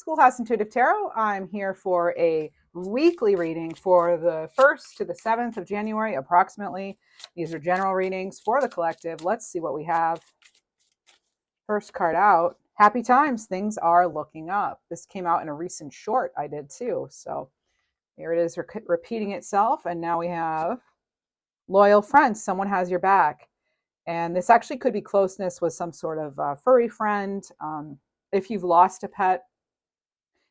Schoolhouse Intuitive Tarot. I'm here for a weekly reading for the 1st to the 7th of January, approximately. These are general readings for the collective. Let's see what we have. First card out. Happy times. Things are looking up. This came out in a recent short I did too. So here it is repeating itself. And now we have loyal friends. Someone has your back. And this actually could be closeness with some sort of furry friend. If you've lost a pet,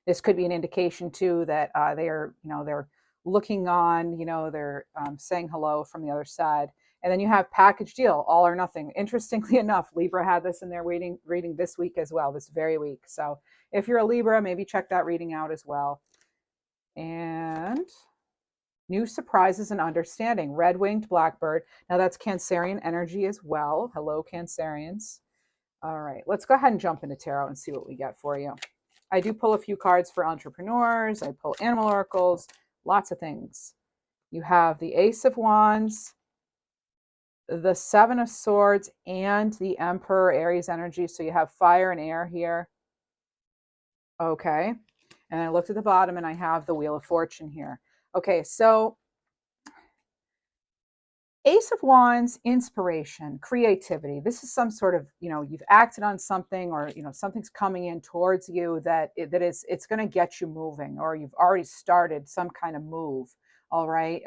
this could be an indication too that they're looking on, they're saying hello from the other side. And then you have package deal, all or nothing. Interestingly enough, Libra had this in their reading this week as well, this very week. So if you're a Libra, maybe check that reading out as well. And new surprises and understanding, red-winged blackbird. Now that's Cancerian energy as well. Hello, Cancerians. All right, let's go ahead and jump into tarot and see what we get for you. I do pull a few cards for entrepreneurs. I pull animal oracles, lots of things. You have the Ace of Wands, the Seven of Swords, and the Emperor, Aries energy. So you have fire and air here. Okay. And I looked at the bottom and I have the Wheel of Fortune here. Okay, so Ace of Wands, inspiration, creativity. This is some sort of, you've acted on something, or, something's coming in towards you it's going to get you moving, or you've already started some kind of move. All right.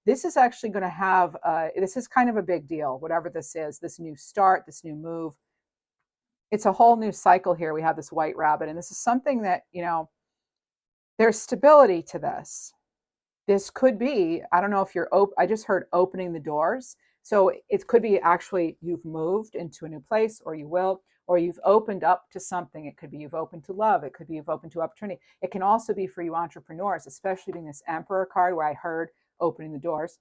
This is actually going to have, this is kind of a big deal, whatever this is, this new start, this new move. It's a whole new cycle here. We have this white rabbit, and this is something that, there's stability to this. This could be, I don't know if you're I just heard opening the doors. So it could be actually you've moved into a new place, or you will, or you've opened up to something. It could be you've opened to love. It could be you've opened to opportunity. It can also be for you entrepreneurs, especially being this Emperor card where I heard opening the doors.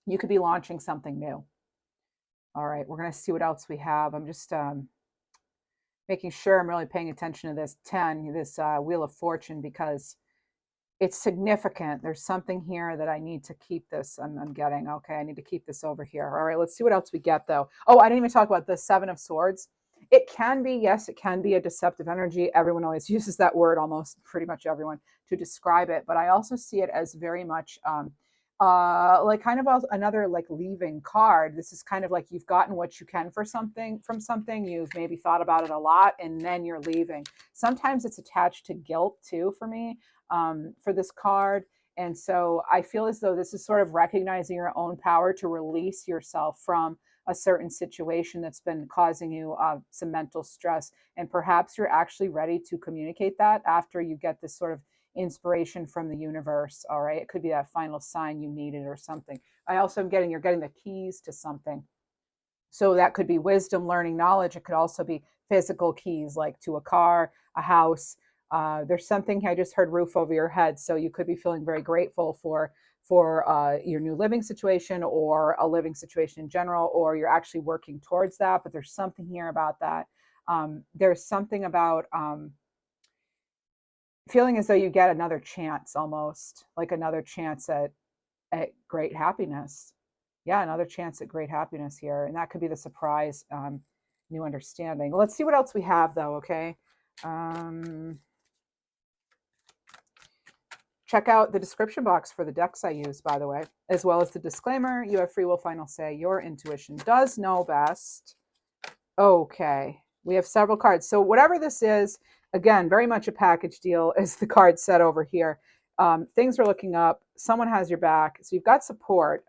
You could be launching something new. All right, we're going to see what else we have. I'm just making sure I'm really paying attention to this 10, this Wheel of Fortune, because it's significant. There's something here that I need to keep this. I'm getting, okay, I need to keep this over here. All right, let's see what else we get though. Oh, I didn't even talk about the Seven of Swords. It can be, yes, it can be a deceptive energy. Everyone always uses that word, almost pretty much everyone, to describe it. But I also see it as very much like kind of another like leaving card. This is kind of like you've gotten what you can from something. You've maybe thought about it a lot, and then you're leaving. Sometimes it's attached to guilt too for me. For this card. And so I feel as though this is sort of recognizing your own power to release yourself from a certain situation that's been causing you some mental stress. And perhaps you're actually ready to communicate that after you get this sort of inspiration from the universe. All right. It could be that final sign you needed or something. I also am getting, you're getting the keys to something. So that could be wisdom, learning, knowledge. It could also be physical keys, like to a car, a house. There's something, I just heard roof over your head. So you could be feeling very grateful for your new living situation, or a living situation in general, or you're actually working towards that. But there's something here about that. There's something about feeling as though you get another chance, almost like another chance at great happiness. Yeah, another chance at great happiness here. And that could be the surprise, new understanding. Let's see what else we have though, okay? Check out the description box for the decks I use, by the way, as well as the disclaimer. You have free will, final say. Your intuition does know best. Okay, we have several cards. So whatever this is, again, very much a package deal, as the card said over here. Things are looking up. Someone has your back. So you've got support,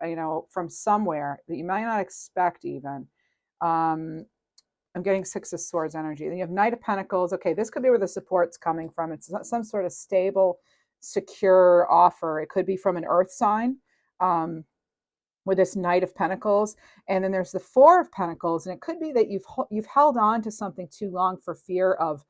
from somewhere that you might not expect even. I'm getting Six of Swords energy. Then you have Knight of Pentacles. Okay, this could be where the support's coming from. It's some sort of stable, secure offer. It could be from an earth sign with this Knight of Pentacles. And then there's the Four of Pentacles. And it could be that you've held on to something too long for fear of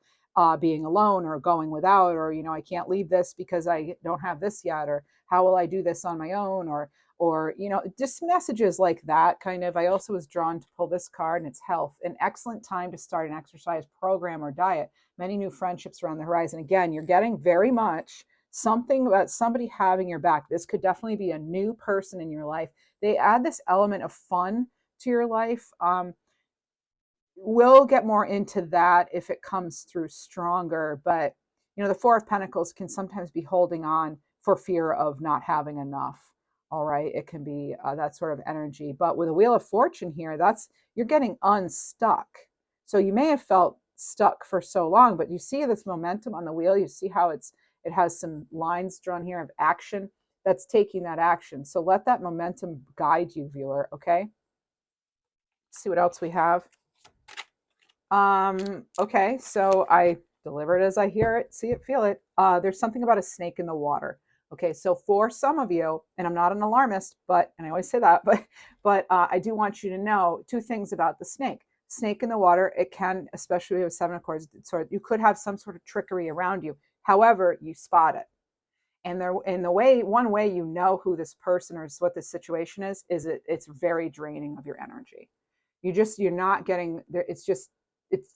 being alone, or going without, or, I can't leave this because I don't have this yet, or how will I do this on my own, or just messages like that kind of. I also was drawn to pull this card, and it's health, an excellent time to start an exercise program or diet, many new friendships around the horizon. Again, you're getting very much something about somebody having your back. This could definitely be a new person in your life. They add this element of fun to your life. We'll get more into that if it comes through stronger, but you know, the Four of Pentacles can sometimes be holding on for fear of not having enough. All right, it can be that sort of energy. But with a Wheel of Fortune here, that's, you're getting unstuck. So you may have felt stuck for so long, but you see this momentum on the wheel. You see how it has some lines drawn here of action that's taking that action. So let that momentum guide you, viewer. Okay. Let's see what else we have. Okay, so I deliver it as I hear it, see it, feel it. There's something about a snake in the water. Okay, so for some of you, and I'm not an alarmist, and I always say that, but I do want you to know two things about the snake. Snake in the water, it can, especially with Seven of Swords, you could have some sort of trickery around you. However, you spot it. And one way you know who this person or what this situation is it's very draining of your energy. You're not getting there. It's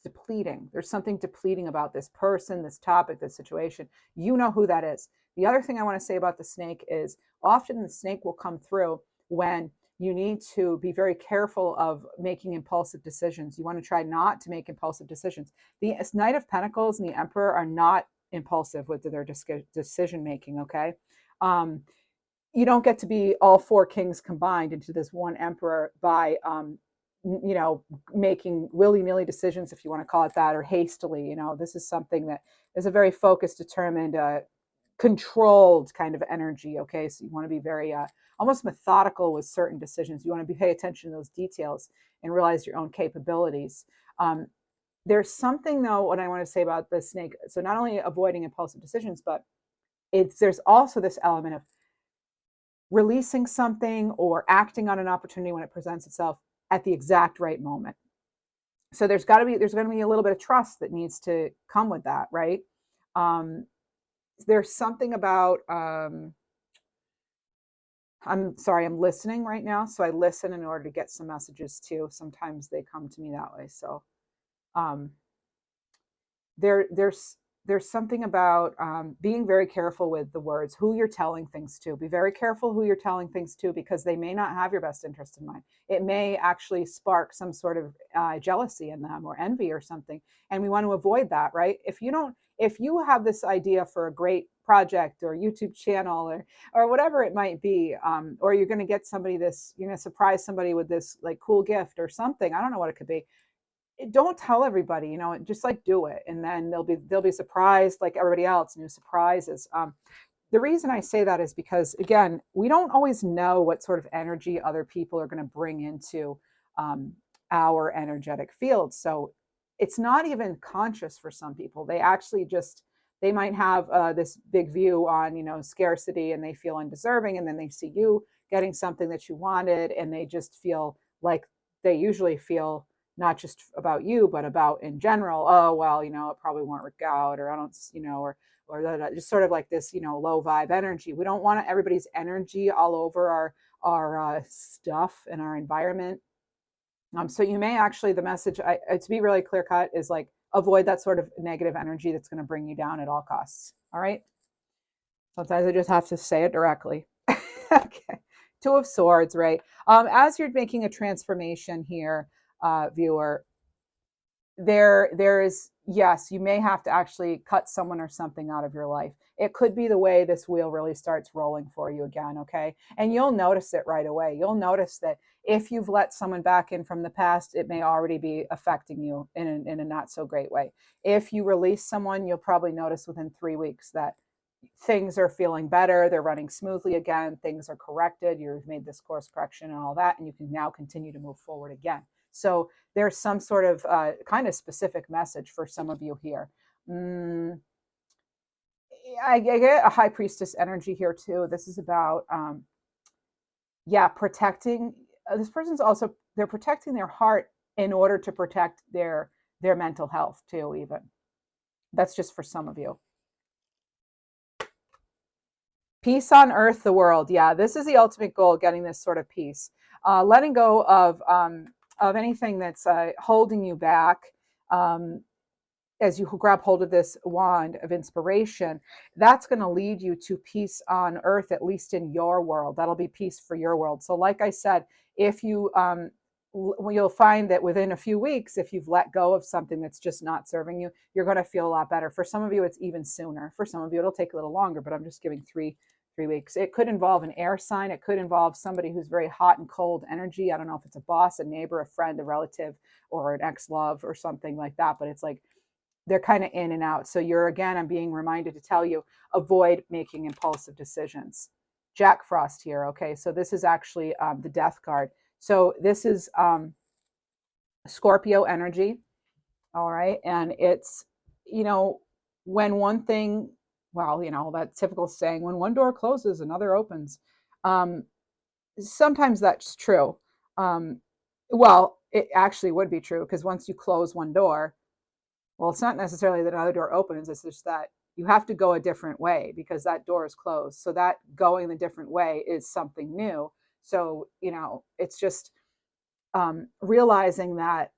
depleting. There's something depleting about this person, this topic, this situation. You know who that is. The other thing I want to say about the snake is often the snake will come through when you need to be very careful of making impulsive decisions. You want to try not to make impulsive decisions. The Knight of Pentacles and the Emperor are not impulsive with their decision making. Okay. You don't get to be all four kings combined into this one emperor by making willy-nilly decisions, if you want to call it that, or hastily. This is something that is a very focused, determined, controlled kind of energy. Okay, so you want to be very almost methodical with certain decisions. You want to pay attention to those details and realize your own capabilities. There's something, though, what I want to say about the snake. So not only avoiding impulsive decisions, but there's also this element of releasing something or acting on an opportunity when it presents itself at the exact right moment. So there's going to be a little bit of trust that needs to come with that, right? There's something about I'm sorry, I'm listening right now, so I listen in order to get some messages too. Sometimes they come to me that way. So there's something about being very careful with the words, who you're telling things to. Be very careful who you're telling things to, because they may not have your best interest in mind. It may actually spark some sort of jealousy in them or envy or something. And we want to avoid that, right? If you have this idea for a great project or YouTube channel or whatever it might be, or you're going to get somebody you're going to surprise somebody with this like cool gift or something. I don't know what it could be. Don't tell everybody, just like do it, and then they'll be surprised like everybody else. New surprises. The reason I say that is because, again, we don't always know what sort of energy other people are going to bring into our energetic field. So it's not even conscious for some people. They actually they might have this big view on scarcity, and they feel undeserving, and then they see you getting something that you wanted, and they just feel like they usually feel not just about you, but about in general. Oh, well, it probably won't work out, or I don't, or just sort of like this, low vibe energy. We don't want everybody's energy all over our stuff and our environment. So you may actually, the message, to be really clear cut, is like avoid that sort of negative energy that's going to bring you down at all costs. All right. Sometimes I just have to say it directly. Okay. Two of Swords, right? As you're making a transformation here, viewer, there is, yes, you may have to actually cut someone or something out of your life. It could be the way this wheel really starts rolling for you again. Okay. And you'll notice it right away. You'll notice that if you've let someone back in from the past, it may already be affecting you in a not so great way. If you release someone, you'll probably notice within 3 weeks that things are feeling better. They're running smoothly again. Things are corrected. You've made this course correction and all that, and you can now continue to move forward again. So there's some sort of kind of specific message for some of you here. I get a High Priestess energy here too. This is about, protecting. This person's also, they're protecting their heart in order to protect their mental health too, even. That's just for some of you. Peace on earth, the world. Yeah, this is the ultimate goal, getting this sort of peace. Letting go of anything that's holding you back. As you grab hold of this wand of inspiration, that's going to lead you to peace on earth, at least in your world. That'll be peace for your world. So like I said, if you you'll find that within a few weeks, if you've let go of something that's just not serving you, you're going to feel a lot better. For some of you, it's even sooner. For some of you, it'll take a little longer, but I'm just giving three weeks. It could involve an air sign. It could involve somebody who's very hot and cold energy. I don't know if it's a boss, a neighbor, a friend, a relative, or an ex-love or something like that, but it's like they're kind of in and out. So I'm being reminded to tell you, avoid making impulsive decisions. Jack Frost here. Okay, so this is actually the death card. So this is Scorpio energy. All right, and it's, when one thing, well, that typical saying, when one door closes, another opens. Sometimes that's true. Well, it actually would be true, because once you close one door, well, it's not necessarily that another door opens. It's just that you have to go a different way because that door is closed. So that going the different way is something new. So, it's just realizing that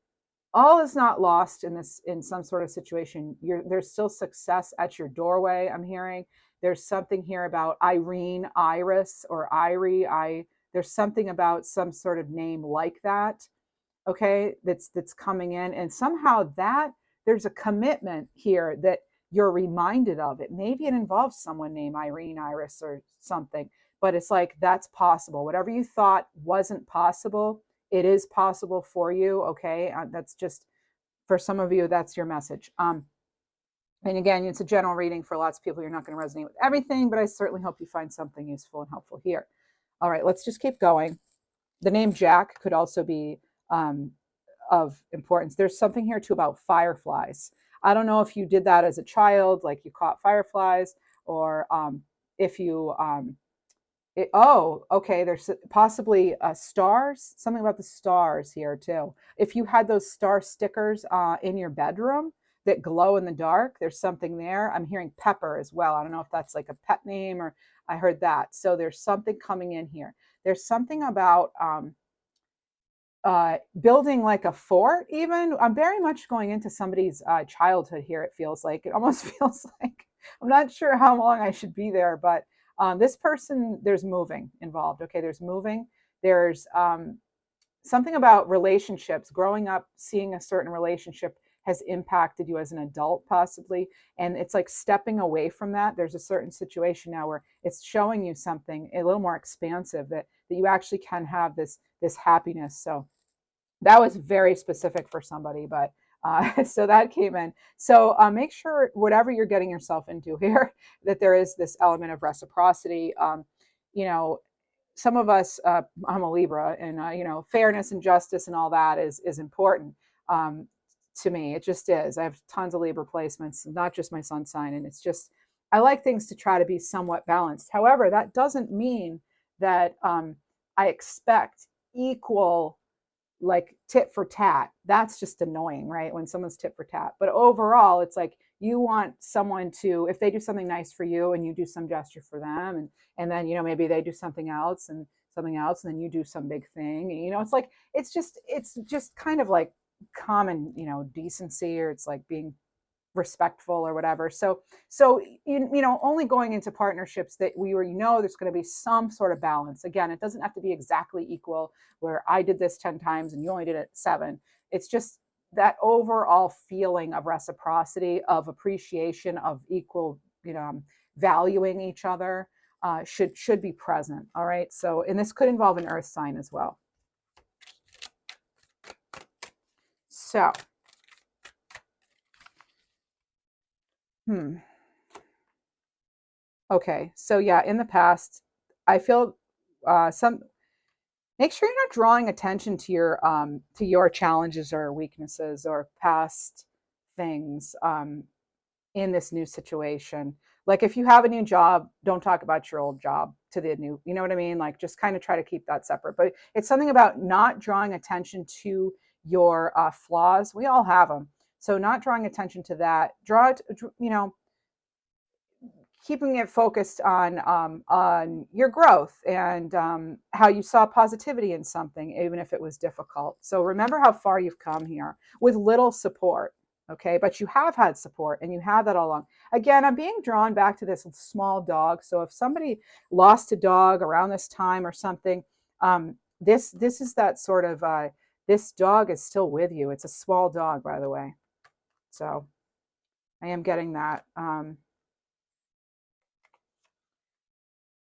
all is not lost in some sort of situation. There's still success at your doorway. I'm hearing there's something here about Irene, Iris, or Irie. There's something about some sort of name like that. Okay, that's coming in, and somehow that there's a commitment here that you're reminded of it. Maybe it involves someone named Irene, Iris, or something, but it's like that's possible. Whatever you thought wasn't possible, it is possible for you. Okay, that's just, for some of you, that's your message. And again, it's a general reading for lots of people. You're not going to resonate with everything, but I certainly hope you find something useful and helpful here. All right, let's just keep going. The name Jack could also be of importance. There's something here too about fireflies. I don't know if you did that as a child, like you caught fireflies, or if you okay, there's possibly stars, something about the stars here too. If you had those star stickers in your bedroom that glow in the dark, there's something there. I'm hearing Pepper as well. I don't know if that's like a pet name, or I heard that. So there's something coming in here. There's something about building like a fort. Even I'm very much going into somebody's childhood here. It feels like, it almost feels like, I'm not sure how long I should be there, but this person, there's moving involved. Okay, there's moving. There's something about relationships. Growing up, seeing a certain relationship has impacted you as an adult, possibly, and it's like stepping away from that. There's a certain situation now where it's showing you something a little more expansive, that you actually can have this happiness. So that was very specific for somebody, but so that came in. So make sure whatever you're getting yourself into here, that there is this element of reciprocity. Some of us, I'm a Libra, and fairness and justice and all that is important to me. It just is. I have tons of Libra placements, not just my sun sign, and it's just, I like things to try to be somewhat balanced. However, that doesn't mean that I expect equal, like tit for tat. That's just annoying, right? When someone's tit for tat. But overall, it's like you want someone to, if they do something nice for you and you do some gesture for them, and then maybe they do something else, and then you do some big thing. And, it's like it's just kind of like common decency, or it's like being respectful or whatever. So only going into partnerships that there's going to be some sort of balance. Again, it doesn't have to be exactly equal, where I did this 10 times and you only did it 7. It's just that overall feeling of reciprocity, of appreciation, of equal, valuing each other should be present. All right. So, and this could involve an earth sign as well. So, okay. So yeah, in the past, I feel make sure you're not drawing attention to your challenges or weaknesses or past things in this new situation. Like if you have a new job, don't talk about your old job to the new, you know what I mean? Like just kind of try to keep that separate. But it's something about not drawing attention to your flaws. We all have them. So not drawing attention to that. Keeping it focused on your growth, and how you saw positivity in something, even if it was difficult. So remember how far you've come here with little support. Okay, but you have had support, and you have that all along. Again, I'm being drawn back to this small dog. So if somebody lost a dog around this time or something, this is that sort of this dog is still with you. It's a small dog, by the way. So I am getting that.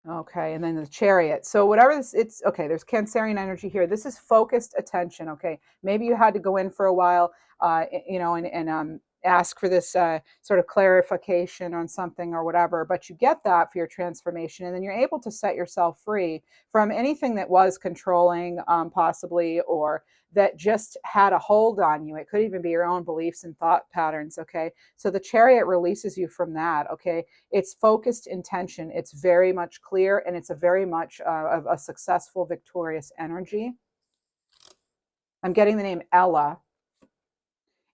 Okay, and then the Chariot. So whatever this, it's okay. There's Cancerian energy here. This is focused attention. Okay, maybe you had to go in for a while, and ask for this sort of clarification on something or whatever. But you get that for your transformation, and then you're able to set yourself free from anything that was controlling, possibly, or that just had a hold on you. It could even be your own beliefs and thought patterns. Okay, so the Chariot releases you from that. Okay, it's focused intention. It's very much clear, and it's a very much of a successful, victorious energy. I'm getting the name Ella.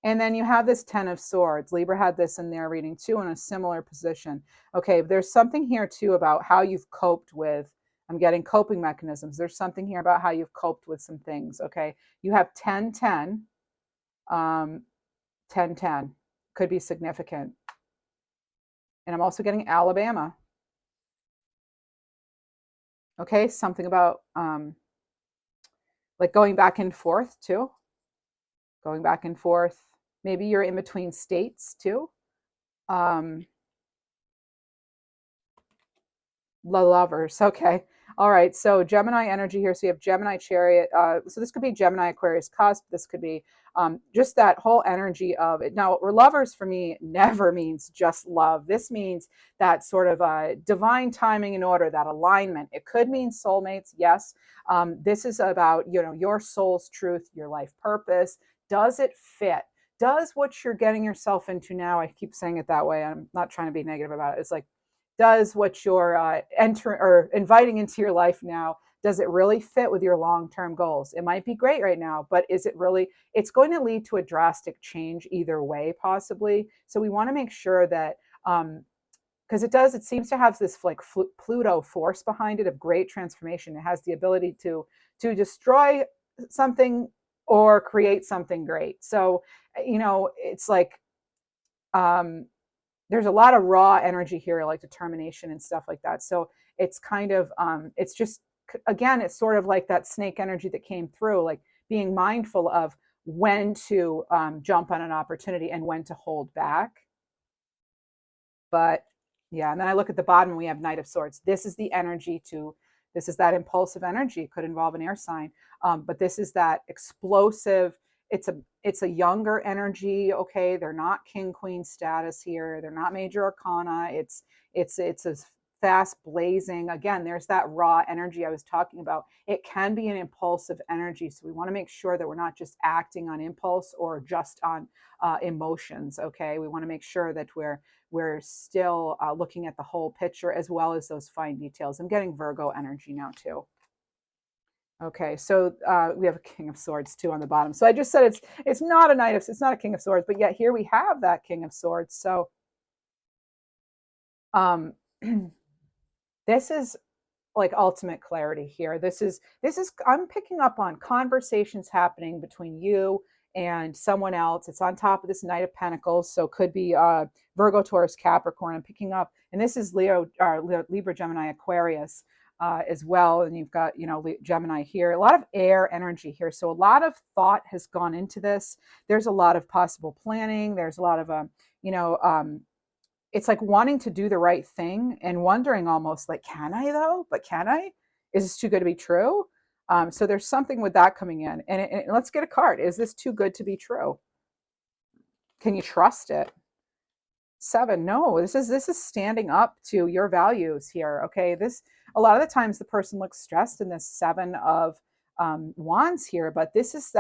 And then you have this 10 of Swords. Libra had this in their reading too, in a similar position. Okay, there's something here too about how you've coped with, I'm getting coping mechanisms. There's something here about how you've coped with some things. Okay, you have 10-10. 10-10 could be significant. And I'm also getting Alabama. Okay, something about like going back and forth too. Going back and forth. Maybe you're in between states too. The Lovers. Okay. All right. So Gemini energy here. So you have Gemini Chariot. So this could be Gemini Aquarius cusp. This could be just that whole energy of it. Now, lovers for me never means just love. This means that sort of divine timing and order, that alignment. It could mean soulmates. Yes. This is about, your soul's truth, your life purpose. Does it fit? Does what you're getting yourself into now, I keep saying it that way, I'm not trying to be negative about it. It's like, does what you're entering or inviting into your life now, does it really fit with your long-term goals? It might be great right now, but is it really? It's going to lead to a drastic change either way, possibly. So we want to make sure that, because it seems to have this like Pluto force behind it of great transformation. It has the ability to destroy something or create something great. So, it's like, there's a lot of raw energy here, like determination and stuff like that. So it's kind of, it's just, again, it's sort of like that snake energy that came through, like being mindful of when to jump on an opportunity and when to hold back. But yeah, and then I look at the bottom and we have Knight of Swords. This is the energy this is that impulsive energy. It could involve an air sign, but this is that explosive. It's a younger energy. Okay, they're not king queen status here. They're not major arcana. It's a fast blazing. Again, there's that raw energy I was talking about. It can be an impulsive energy, so we want to make sure that we're not just acting on impulse or just on emotions. Okay, we want to make sure that we're still looking at the whole picture as well as those fine details. I'm getting Virgo energy now too. Okay, so we have a King of Swords too on the bottom. So I just said it's not it's not a King of Swords, but yet here we have that King of Swords. So this is like ultimate clarity here. This is I'm picking up on conversations happening between you and someone else. It's on top of this Knight of Pentacles, so could be Virgo, Taurus, Capricorn. I'm picking up, and this is Libra, Gemini, Aquarius as well. And you've got Gemini here. A lot of air energy here, so a lot of thought has gone into this. There's a lot of possible planning. There's a lot of it's like wanting to do the right thing and wondering almost like, can I though? But can I? Is this too good to be true? So there's something with that coming in. And let's get a card. Is this too good to be true? Can you trust it? 7. No, this is standing up to your values here. Okay. A lot of the times the person looks stressed in this 7 of wands here, but this is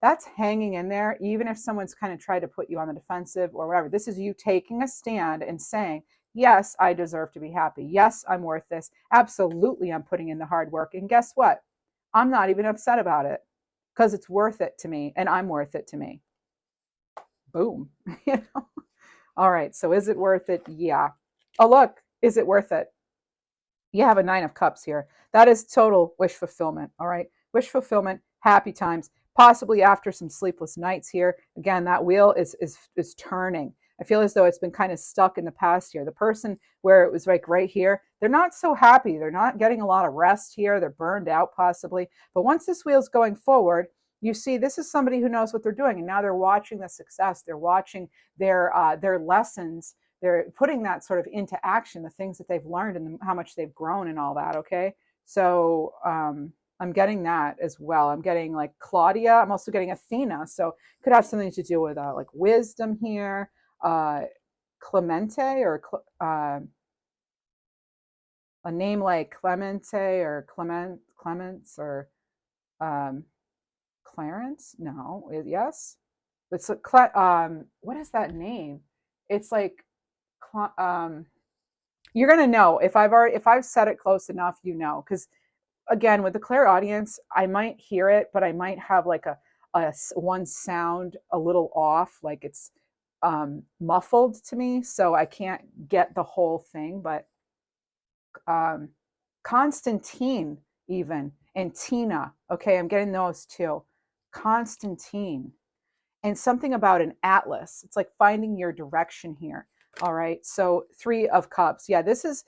that's hanging in there, even if someone's kind of tried to put you on the defensive or whatever. This is you taking a stand and saying, yes, I deserve to be happy. Yes, I'm worth this. Absolutely, I'm putting in the hard work. And guess what? I'm not even upset about it because it's worth it to me and I'm worth it to me. Boom. All right. So is it worth it? Yeah. Oh, look, is it worth it? You have a 9 of Cups here. That is total wish fulfillment. All right. Wish fulfillment, happy times. Possibly after some sleepless nights here. Again, that wheel is turning. I feel as though it's been kind of stuck in the past here. The person where it was like right here, they're not so happy. They're not getting a lot of rest here. They're burned out possibly. But once this wheel's going forward, You see, this is somebody who knows what they're doing, and now they're watching the success. They're watching their lessons. They're putting that sort of into action, the things that they've learned and how much they've grown and all that. Okay, so I'm getting that as well. I'm getting like Claudia. I'm also getting Athena. So could have something to do with like wisdom here. Clemente or a name like Clemente or Clements or um, Clarence? No, yes. It's a, what is that name? It's like you're gonna know if I've said it close enough, you know, because again with the clairaudience, I might hear it, but I might have like a one sound a little off, like it's muffled to me, so I can't get the whole thing. But um, Constantine, even, and Tina. Okay, I'm getting those two. Constantine, and something about an atlas. It's like finding your direction here. All right. So 3 of Cups. Yeah, this is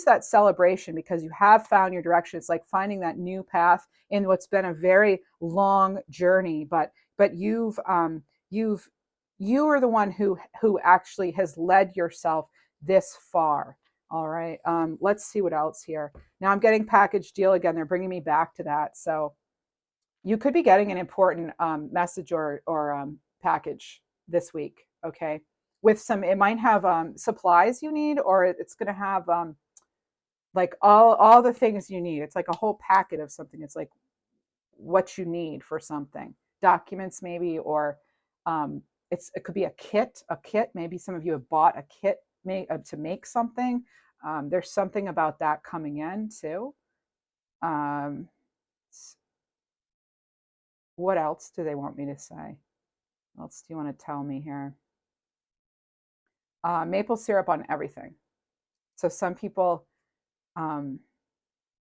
that celebration because you have found your direction. It's like finding that new path in what's been a very long journey. But you are the one who actually has led yourself this far. All right. Let's see what else here. Now I'm getting package deal again. They're bringing me back to that. So you could be getting an important message or package this week. Okay, with some, it might have supplies you need, or it's going to have like all the things you need. It's like a whole packet of something. It's like what you need for something, documents maybe, or it could be a kit. Maybe some of you have bought a kit to make something. There's something about that coming in too. Um, what else do they want me to say? What else do you want to tell me here? Maple syrup on everything. So some people, um,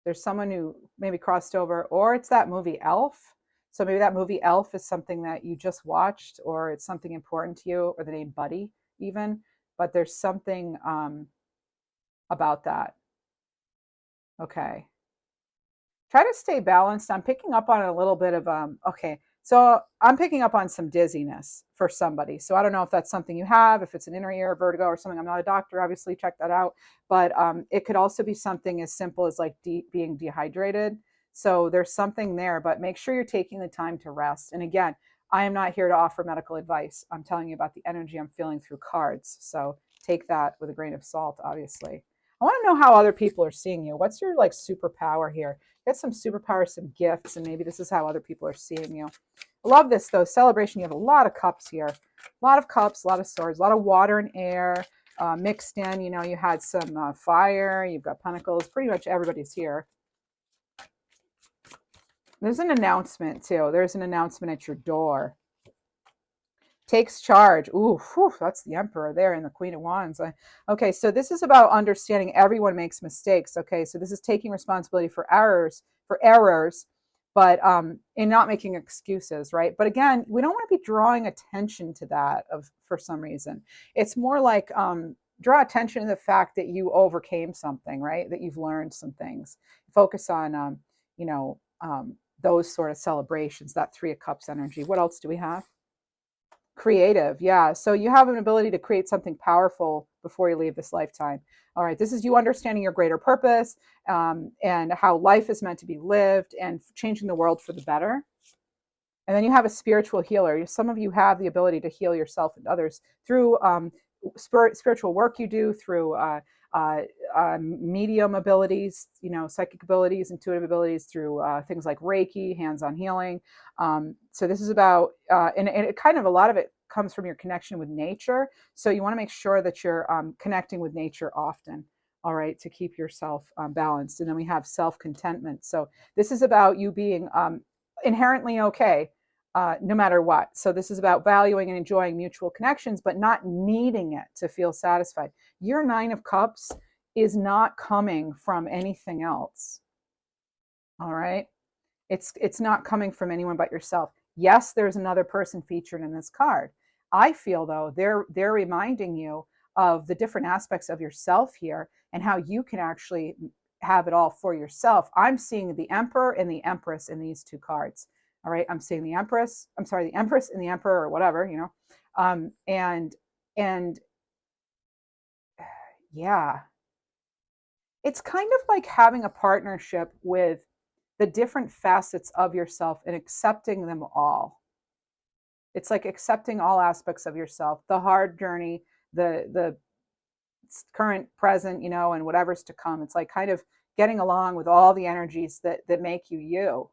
there's someone who maybe crossed over, or it's that movie Elf. So maybe that movie Elf is something that you just watched, or it's something important to you, or the name Buddy even. But there's something about that. Okay. Try to stay balanced. I'm picking up on a little bit of okay. So I'm picking up on some dizziness for somebody. So I don't know if that's something you have, if it's an inner ear vertigo or something. I'm not a doctor, obviously, check that out. But it could also be something as simple as like being dehydrated. So there's something there, but make sure you're taking the time to rest. And again, I am not here to offer medical advice. I'm telling you about the energy I'm feeling through cards. So take that with a grain of salt, obviously. I want to know how other people are seeing you. What's your like superpower here? Get some superpowers, some gifts, and maybe this is how other people are seeing you. I love this though. Celebration. You have a lot of cups here. A lot of cups, a lot of swords, a lot of water and air mixed in. You know, you had some fire. You've got pentacles. Pretty much everybody's here. There's an announcement too. There's an announcement at your door. Takes charge. Ooh, whew, that's the Emperor there and the Queen of Wands. Okay, so this is about understanding everyone makes mistakes. Okay, so this is taking responsibility for errors, but in not making excuses, right? But again, we don't want to be drawing attention to that for some reason. It's more like draw attention to the fact that you overcame something, right? That you've learned some things. Focus on, those sort of celebrations. That 3 of Cups energy. What else do we have? Creative, yeah. So you have an ability to create something powerful before you leave this lifetime. All right, this is you understanding your greater purpose and how life is meant to be lived and changing the world for the better. And then you have a spiritual healer. Some of you have the ability to heal yourself and others through spiritual work you do, through medium abilities, psychic abilities, intuitive abilities, through things like Reiki, hands-on healing. So this is about, and it kind of, a lot of it comes from your connection with nature. So you want to make sure that you're connecting with nature often. All right, to keep yourself balanced. And then we have self-contentment. So this is about you being inherently okay, no matter what. So this is about valuing and enjoying mutual connections, but not needing it to feel satisfied. Your 9 of Cups is not coming from anything else. All right. It's not coming from anyone but yourself. Yes, there's another person featured in this card. I feel though they're reminding you of the different aspects of yourself here and how you can actually have it all for yourself. I'm seeing the Emperor and the Empress in these 2 cards. All right, I'm seeing the Empress. I'm sorry, the Empress and the Emperor, or whatever, and yeah, it's kind of like having a partnership with the different facets of yourself and accepting them all. It's like accepting all aspects of yourself, the hard journey, the current, present, and whatever's to come. It's like kind of getting along with all the energies that make you you.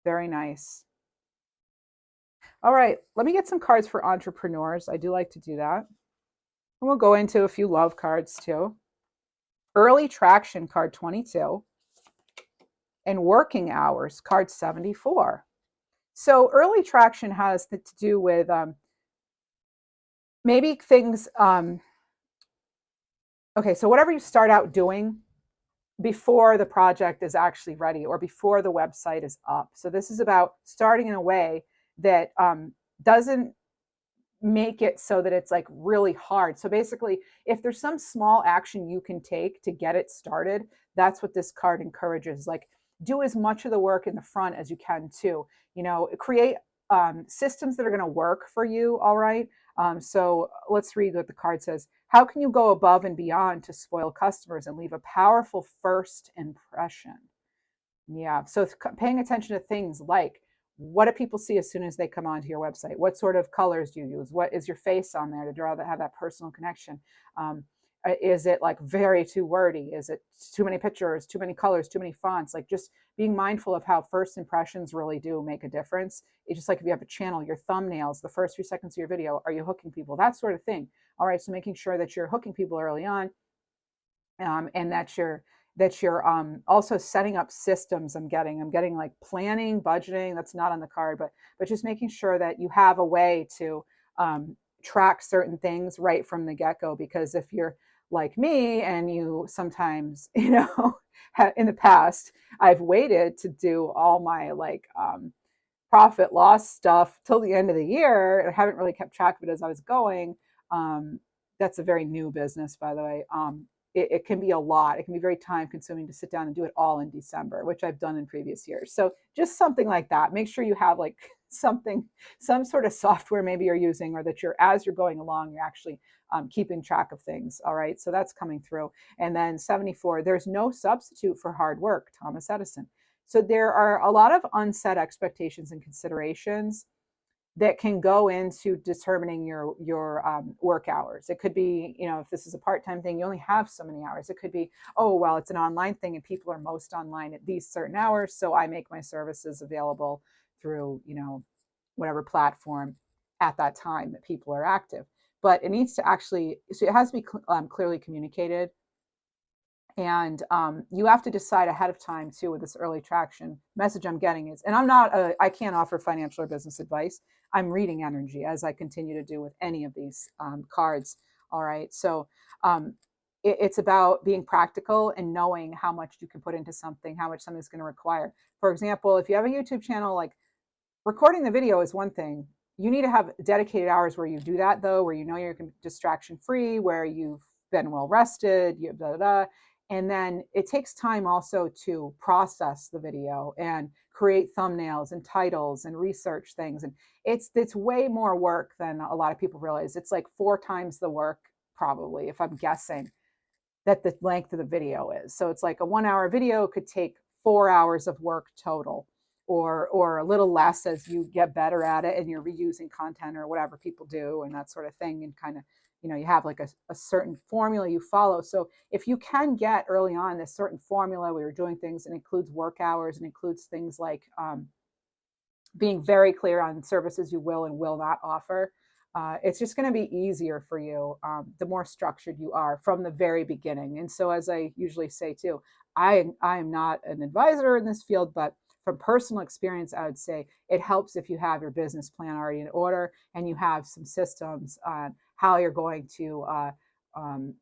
Very nice. All right, let me get some cards for entrepreneurs. I do like to do that. And we'll go into a few love cards too. Early traction, card 22. And working hours, card 74. So early traction has to do with maybe things. Okay, so whatever you start out doing before the project is actually ready or before the website is up. So this is about starting in a way that doesn't make it so that it's like really hard. So basically, if there's some small action you can take to get it started, that's what this card encourages. Like, do as much of the work in the front as you can too. Create systems that are going to work for you. All right. So let's read what the card says. How can you go above and beyond to spoil customers and leave a powerful first impression? Yeah. So it's paying attention to things like, what do people see as soon as they come onto your website? What sort of colors do you use? What is your face on there to draw that, have that personal connection? Is it like very too wordy? Is it too many pictures, too many colors, too many fonts? Like, just being mindful of how first impressions really do make a difference. It's just like if you have a channel, your thumbnails, the first few seconds of your video, are you hooking people? That sort of thing. All right. So making sure that you're hooking people early on, and that you're also setting up systems. I'm getting like planning, budgeting. That's not on the card, but just making sure that you have a way to track certain things right from the get-go. Because if you're like me and you sometimes, in the past, I've waited to do all my like profit loss stuff till the end of the year, and I haven't really kept track of it as I was going. That's a very new business, by the way. It can be a lot. It can be very time consuming to sit down and do it all in December, which I've done in previous years. So just something like that. Make sure you have like some sort of software maybe you're using, or that as you're going along, you're actually keeping track of things. All right. So that's coming through. And then 74, there's no substitute for hard work, Thomas Edison. So there are a lot of unset expectations and considerations that can go into determining your work hours. It could be, if this is a part-time thing, you only have so many hours. It could be, oh, well, it's an online thing and people are most online at these certain hours, so I make my services available through, whatever platform at that time that people are active. But it needs to actually, so it has to be clearly communicated. And you have to decide ahead of time too, with this early traction message I'm getting is, and I can't offer financial or business advice. I'm reading energy, as I continue to do with any of these cards. All right. So it's about being practical and knowing how much you can put into something, how much something's going to require. For example, if you have a YouTube channel, like, recording the video is one thing. You need to have dedicated hours where you do that, though, where you're distraction free, where you've been well rested, you blah, blah, blah. And then it takes time also to process the video and create thumbnails and titles and research things. And it's way more work than a lot of people realize. It's like 4 times the work, probably, if I'm guessing, that the length of the video is. So it's like a 1-hour video could take 4 hours of work total, or a little less as you get better at it and you're reusing content or whatever people do and that sort of thing. And kind of, you have like a certain formula you follow. So if you can get early on this certain formula where you're doing things, and includes work hours and includes things like being very clear on services you will and will not offer, it's just going to be easier for you the more structured you are from the very beginning. And so, as I usually say too, I am not an advisor in this field, but from personal experience, I would say it helps if you have your business plan already in order and you have some systems on how you're going to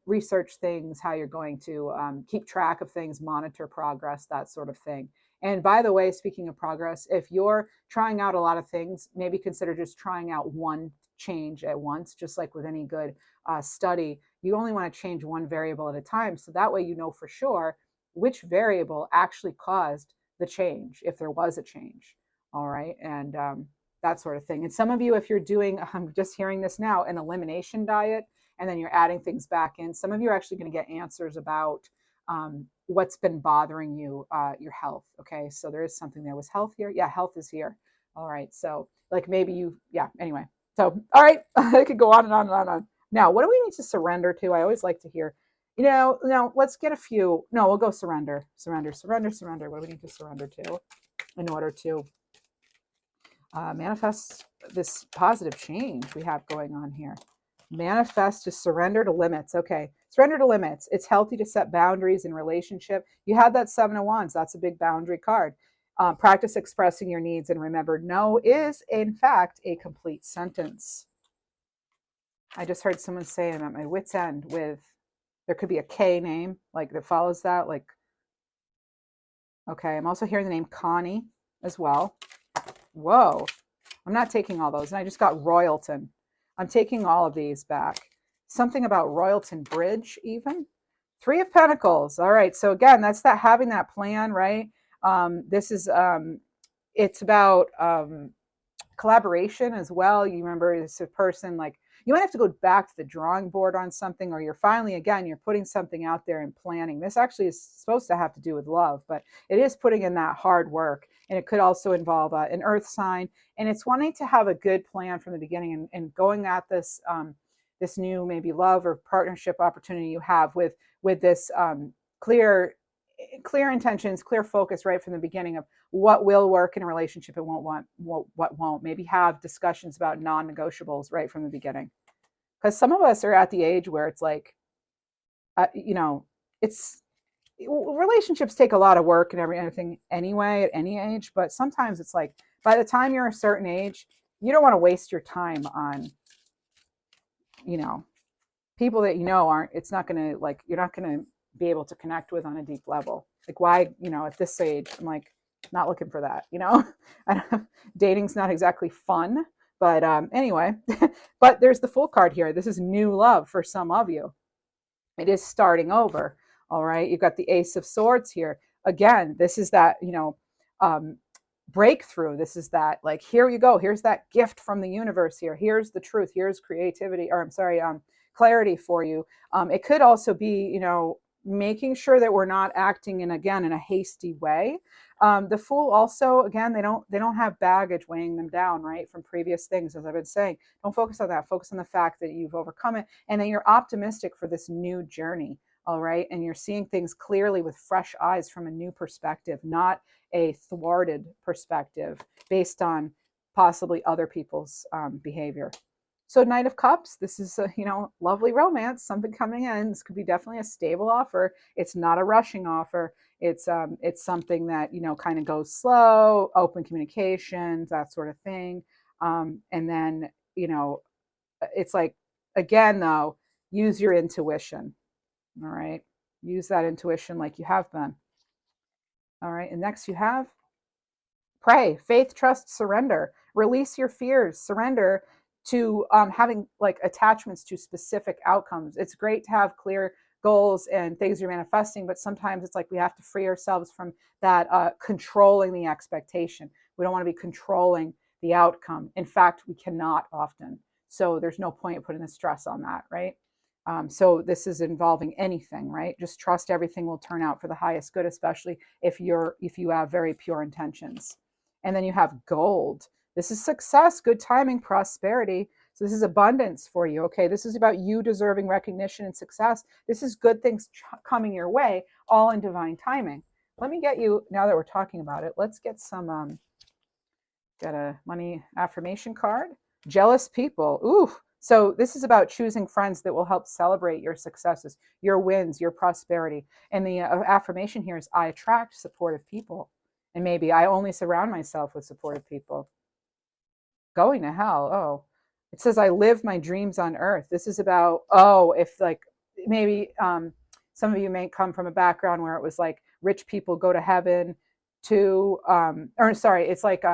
research things, how you're going to keep track of things, monitor progress, that sort of thing. And by the way, speaking of progress, if you're trying out a lot of things, maybe consider just trying out one change at once. Just like with any good study, you only want to change one variable at a time. So that way you know for sure which variable actually caused the change, if there was a change. All right. And that sort of thing. And some of you, if you're doing, I'm just hearing this now, an elimination diet, and then you're adding things back in, some of you are actually going to get answers about what's been bothering you, your health. Okay. So there is something there. Was health here? Yeah, health is here. All right. So like maybe you, yeah, anyway. So, all right. I could go on and on and on and on. Now, what do we need to surrender to? I always like to hear, now let's get a few. No, we'll go surrender, surrender, surrender, surrender. What do we need to surrender to in order to manifest this positive change we have going on here? Manifest to surrender to limits. Okay, surrender to limits. It's healthy to set boundaries in relationship. You had that Seven of Wands. That's a big boundary card. Practice expressing your needs, and remember, no is in fact a complete sentence. I just heard someone say I'm at my wit's end with, there could be a K name like that follows that. Like, okay, I'm also hearing the name Connie as well. Whoa, I'm not taking all those. And I just got Royalton. I'm taking all of these back. Something about Royalton Bridge even. Three of Pentacles. All right, so again, that's that having that plan, right? This is, it's about collaboration as well. You remember it's a person like, you might have to go back to the drawing board on something, or you're finally, again, you're putting something out there and planning. This actually is supposed to have to do with love, but it is putting in that hard work. And it could also involve an earth sign. And it's wanting to have a good plan from the beginning and going at this, this new maybe love or partnership opportunity you have with this clear intentions, clear focus right from the beginning of what will work in a relationship and what won't. Maybe have discussions about non-negotiables right from the beginning. Because some of us are at the age where it's like, it's relationships take a lot of work and everything anyway at any age. But sometimes it's like by the time you're a certain age, you don't want to waste your time on, people that aren't. It's not going to like you're not going to be able to connect with on a deep level. Like why, at this age, I'm like not looking for that, dating's not exactly fun, but anyway, but there's the Fool card here. This is new love for some of you. It is starting over. All right. You've got the Ace of Swords here. Again, this is that, breakthrough. This is that like, here you go. Here's that gift from the universe here. Here's the truth. Here's creativity, or I'm sorry, clarity for you. It could also be, making sure that we're not acting in a hasty way. The Fool also, again, they don't have baggage weighing them down, right, from previous things. As I've been saying, don't focus on that. Focus on the fact that you've overcome it and that you're optimistic for this new journey. All right. And you're seeing things clearly with fresh eyes from a new perspective, not a thwarted perspective based on possibly other people's behavior. So Knight of Cups, this is a, lovely romance, something coming in. This could be definitely a stable offer. It's not a rushing offer. It's something that, kind of goes slow, open communications, that sort of thing. And then, it's like, again, though, use your intuition. All right. Use that intuition like you have been. All right. And next you have pray, faith, trust, surrender. Release your fears, surrender to having like attachments to specific outcomes. It's great to have clear goals and things you're manifesting, but sometimes it's like we have to free ourselves from that controlling the expectation. We don't want to be controlling the outcome. In fact, we cannot often. So there's no point in putting the stress on that, right? So this is involving anything, right? Just trust everything will turn out for the highest good, especially if you have very pure intentions. And then you have gold. This is success, good timing, prosperity. So this is abundance for you. Okay, this is about you deserving recognition and success. This is good things coming your way, all in divine timing. Let me get you, now that we're talking about it, let's get some, got a money affirmation card. Jealous people. Ooh. So this is about choosing friends that will help celebrate your successes, your wins, your prosperity. And the affirmation here is, I attract supportive people. And maybe I only surround myself with supportive people. Going to hell. Oh, it says, I live my dreams on earth. This is about, if like maybe some of you may come from a background where it was like rich people go to heaven it's like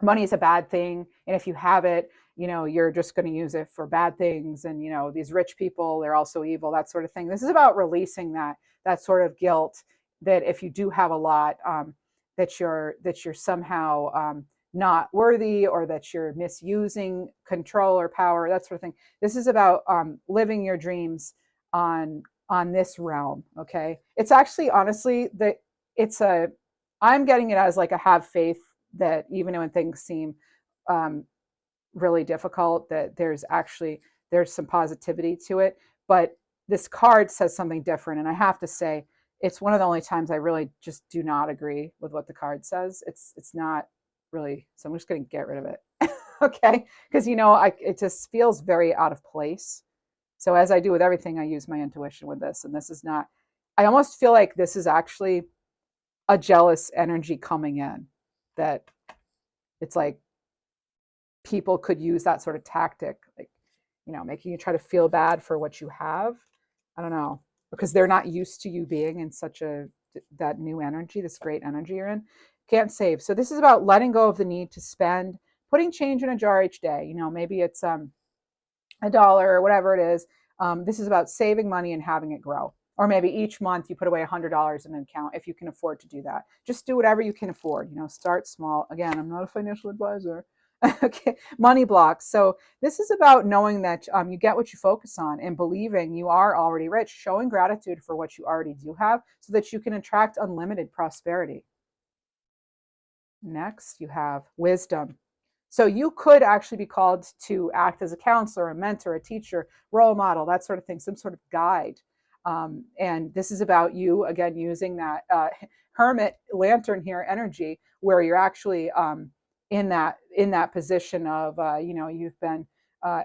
money is a bad thing. And if you have it, you're just going to use it for bad things. And, these rich people, they're also evil, that sort of thing. This is about releasing that sort of guilt that if you do have a lot, you're somehow not worthy, or that you're misusing control or power, that sort of thing. This is about living your dreams on this realm. Okay, it's actually, honestly, that it's a I'm getting it as like a have faith that even when things seem um, really difficult, that there's some positivity to it. But this card says something different, and I have to say it's one of the only times I really just do not agree with what the card says. It's not really, so I'm just going to get rid of it. Okay, because it just feels very out of place. So as I do with everything, I use my intuition with this, and this is not. I almost feel like this is actually a jealous energy coming in, that it's like people could use that sort of tactic, like, making you try to feel bad for what you have. I don't know, because they're not used to you being in such that new energy, this great energy you're in. Can't save. So this is about letting go of the need to spend, putting change in a jar each day. Maybe it's a dollar or whatever it is. This is about saving money and having it grow. Or maybe each month you put away $100 in an account if you can afford to do that. Just do whatever you can afford. Start small. Again, I'm not a financial advisor. Okay, money blocks. So this is about knowing that you get what you focus on, and believing you are already rich, showing gratitude for what you already do have so that you can attract unlimited prosperity. Next, you have wisdom. So you could actually be called to act as a counselor, a mentor, a teacher, role model, that sort of thing, some sort of guide. And this is about you, again, using that hermit lantern here energy, where you're actually in that position of, you've been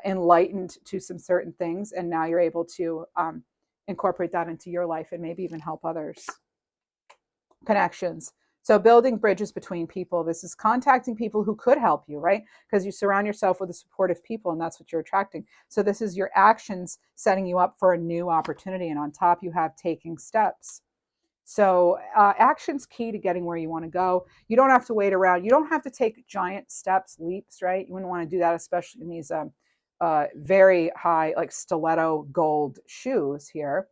enlightened to some certain things, and now you're able to incorporate that into your life and maybe even help others. Connections. So building bridges between people. This is contacting people who could help you, right? Because you surround yourself with the supportive people, and that's what you're attracting. So this is your actions setting you up for a new opportunity. And on top, you have taking steps. So action's key to getting where you want to go. You don't have to wait around. You don't have to take giant steps, leaps, right? You wouldn't want to do that, especially in these very high, like stiletto gold shoes here.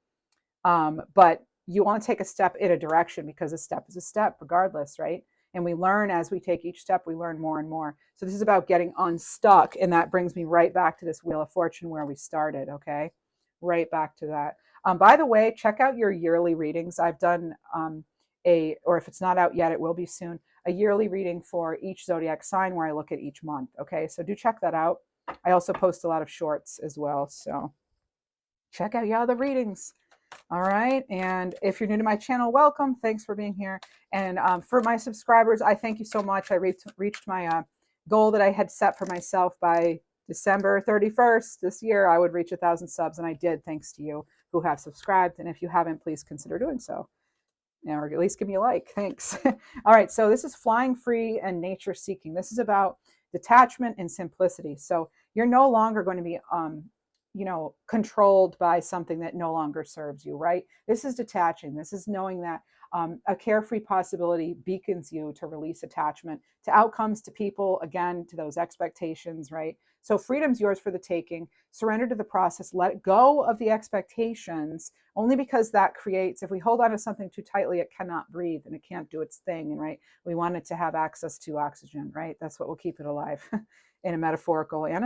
But you want to take a step in a direction, because a step is a step regardless, right? And we learn as we take each step, we learn more and more. So this is about getting unstuck. And that brings me right back to this Wheel of Fortune where we started, okay? Right back to that. By the way, check out your yearly readings. I've done or if it's not out yet, it will be soon, a yearly reading for each zodiac sign where I look at each month, okay? So do check that out. I also post a lot of shorts as well. So check out the readings. All right. And if you're new to my channel, welcome. Thanks for being here. And for my subscribers, I thank you so much. I reached my goal that I had set for myself by December 31st this year. I would reach 1,000 subs, and I did, thanks to you who have subscribed. And if you haven't, please consider doing so. Or at least give me a like. Thanks. All right. So this is flying free and nature seeking. This is about detachment and simplicity. So you're no longer going to be controlled by something that no longer serves you, right? This is detaching. This is knowing that a carefree possibility beacons you to release attachment to outcomes, to people, again, to those expectations, right? So freedom's yours for the taking. Surrender to the process. Let go of the expectations, only because that creates, if we hold on to something too tightly, it cannot breathe and it can't do its thing. And right, we want it to have access to oxygen, right? That's what will keep it alive in a metaphorical and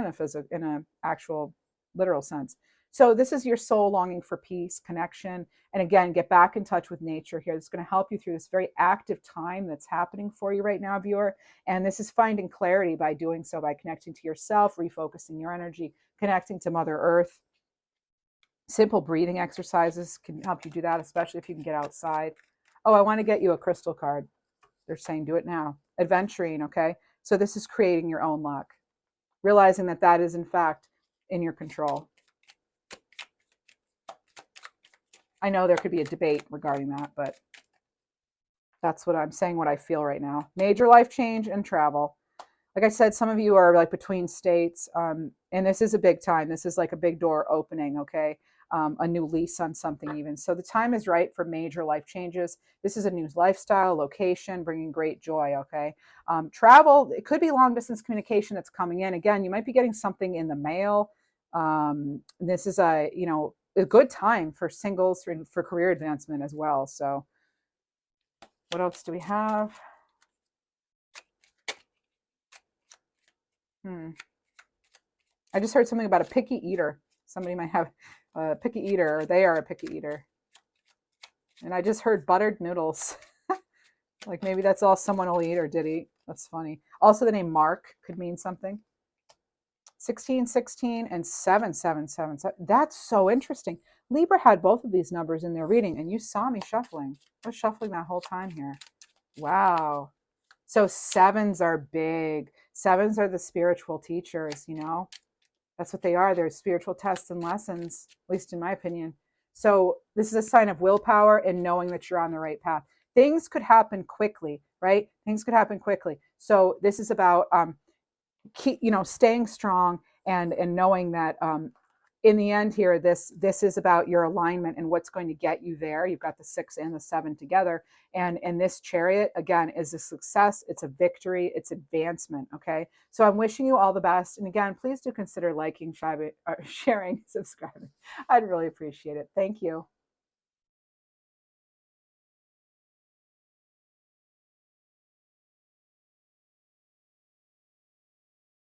in an actual literal sense. So this is your soul longing for peace, connection, and again, get back in touch with nature here. It's going to help you through this very active time that's happening for you right now, viewer. And this is finding clarity by doing so, by connecting to yourself, refocusing your energy, connecting to Mother Earth. Simple breathing exercises can help you do that, especially if you can get outside. Oh, I want to get you a crystal card. They're saying do it now. Adventuring, okay? So this is creating your own luck. Realizing that that is, in fact, in your control. I know there could be a debate regarding that, but that's what I'm saying, what I feel right now. Major life change and travel. Like I said, some of you are like between states, and this is a big time. This is like a big door opening, okay? A new lease on something even. So the time is right for major life changes. This is a new lifestyle, location, bringing great joy, okay? Travel, it could be long distance communication that's coming in. Again, you might be getting something in the mail. This is a good time for singles, for career advancement as well. So what else do we have? I just heard something about a picky eater. Somebody might have a picky eater, or they are a picky eater. And I just heard buttered noodles. Like maybe that's all someone will eat or did eat. That's funny. Also, the name Mark could mean something. 1616 and 7777. That's so interesting. Libra had both of these numbers in their reading, and you saw me shuffling. I was shuffling that whole time here. Wow. So sevens are big. Sevens are the spiritual teachers, you know? That's what they are. They're spiritual tests and lessons, at least in my opinion. So this is a sign of willpower and knowing that you're on the right path. Things could happen quickly, right? Things could happen quickly. So this is about staying strong and knowing that in the end here, this is about your alignment and what's going to get you there. You've got the 6 and the 7 together, and this Chariot again is a success. It's a victory. It's advancement. Okay, so I'm wishing you all the best. And again, please do consider liking, sharing, subscribing. I'd really appreciate it. Thank you.